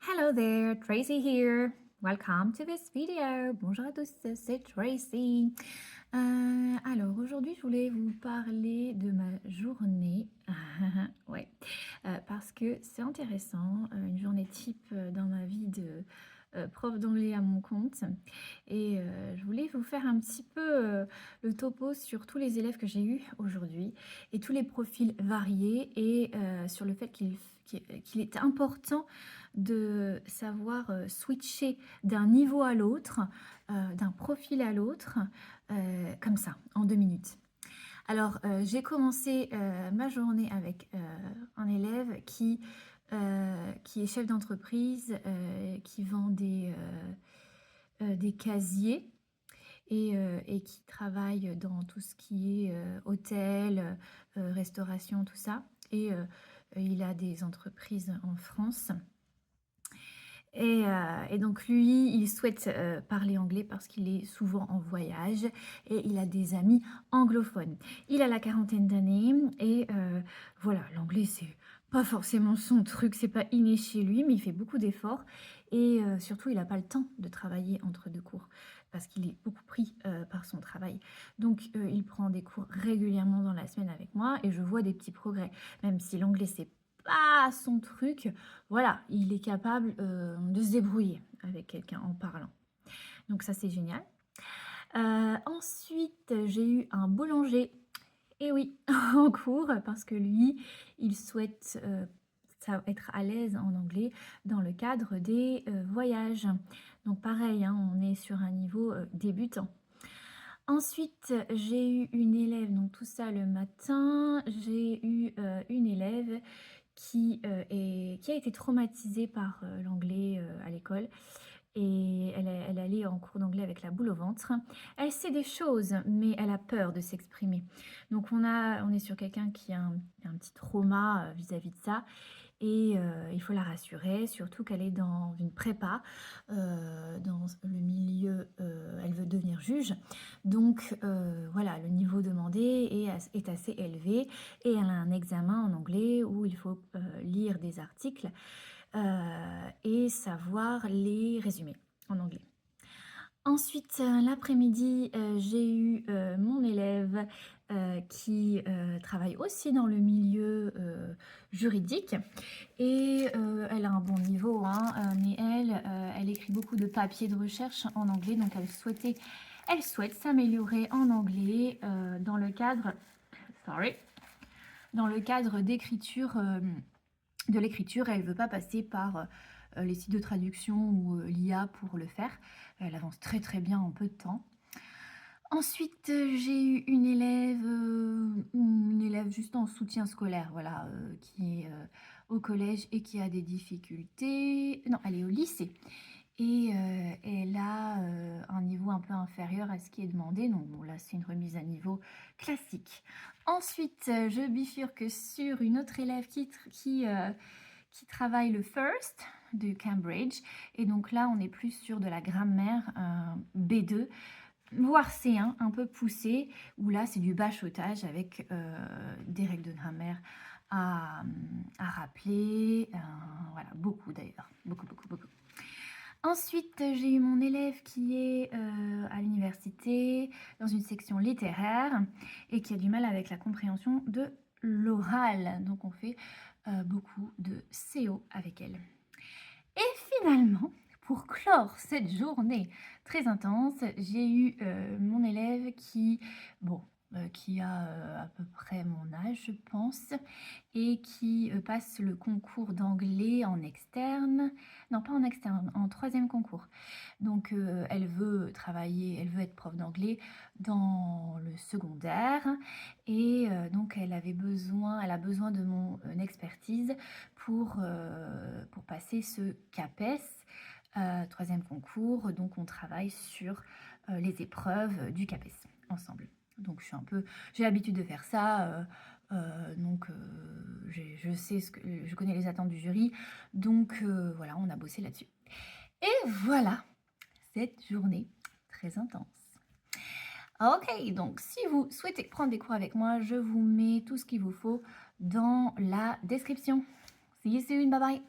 Hello there, Tracy here. Welcome to this video. Bonjour à tous, c'est Tracy. Alors aujourd'hui, je voulais vous parler de ma journée. Ouais, parce que c'est intéressant, une journée type dans ma vie de prof d'anglais à mon compte. Et je voulais vous faire un petit peu le topo sur tous les élèves que j'ai eus aujourd'hui et tous les profils variés et sur le fait qu'il est important de savoir switcher d'un niveau à l'autre, d'un profil à l'autre, comme ça, en 2 minutes. Alors, j'ai commencé ma journée avec un élève qui est chef d'entreprise, qui vend des casiers et qui travaille dans tout ce qui est hôtel, restauration, tout ça. Et il a des entreprises en France. Et donc lui, il souhaite parler anglais parce qu'il est souvent en voyage et il a des amis anglophones. Il a la quarantaine d'années et voilà, l'anglais c'est pas forcément son truc, c'est pas inné chez lui, mais il fait beaucoup d'efforts et surtout il n'a pas le temps de travailler entre deux cours parce qu'il est beaucoup pris par son travail. Donc il prend des cours régulièrement dans la semaine avec moi et je vois des petits progrès, même si l'anglais c'est pas son truc, voilà, il est capable de se débrouiller avec quelqu'un en parlant. Donc ça, c'est génial. Ensuite, j'ai eu un boulanger, et oui, en cours, parce que lui, il souhaite être à l'aise en anglais dans le cadre des voyages. Donc pareil, hein, on est sur un niveau débutant. Ensuite, j'ai eu une élève, donc tout ça le matin, j'ai eu une élève qui a été traumatisée par l'anglais à l'école et elle allait en cours d'anglais avec la boule au ventre. Elle sait des choses, mais elle a peur de s'exprimer. Donc on est sur quelqu'un qui a un petit trauma vis-à-vis de ça et il faut la rassurer, surtout qu'elle est dans une prépa, dans le milieu, elle veut devenir juge. Donc voilà, le niveau demandé est assez élevé et elle a un examen en anglais où il faut lire des articles et savoir les résumer en anglais. Ensuite, l'après-midi, j'ai eu mon élève qui travaille aussi dans le milieu juridique et elle a un bon niveau, hein, mais elle écrit beaucoup de papiers de recherche en anglais, donc elle souhaite s'améliorer en anglais dans le cadre d'écriture, de l'écriture. Elle ne veut pas passer par les sites de traduction ou l'IA pour le faire. Elle avance très très bien en peu de temps. Ensuite, j'ai eu une élève juste en soutien scolaire, voilà, qui est au collège et qui a des difficultés. Non, elle est au lycée. Et elle a un niveau un peu inférieur à ce qui est demandé. Donc bon, là, c'est une remise à niveau classique. Ensuite, je bifurque sur une autre élève qui travaille le FIRST de Cambridge. Et donc là, on est plus sur de la grammaire B2, voire C1, un peu poussé, où là, c'est du bachotage avec des règles de grammaire à rappeler. Voilà, beaucoup d'ailleurs. Beaucoup. Ensuite, j'ai eu mon élève qui est à l'université, dans une section littéraire, et qui a du mal avec la compréhension de l'oral. Donc, on fait beaucoup de CO avec elle. Et finalement, pour clore cette journée très intense, j'ai eu mon élève qui a à peu près mon âge, je pense, et qui passe le concours d'anglais en externe. Non, pas en externe, en 3e concours. Donc, elle veut être prof d'anglais dans le secondaire. Et donc, elle a besoin de mon expertise pour passer ce CAPES, 3e concours. Donc, on travaille sur les épreuves du CAPES ensemble. Donc j'ai l'habitude de faire ça, je connais les attentes du jury, donc voilà, on a bossé là-dessus. Et voilà, cette journée très intense. Ok, donc si vous souhaitez prendre des cours avec moi, je vous mets tout ce qu'il vous faut dans la description. See you soon, bye bye.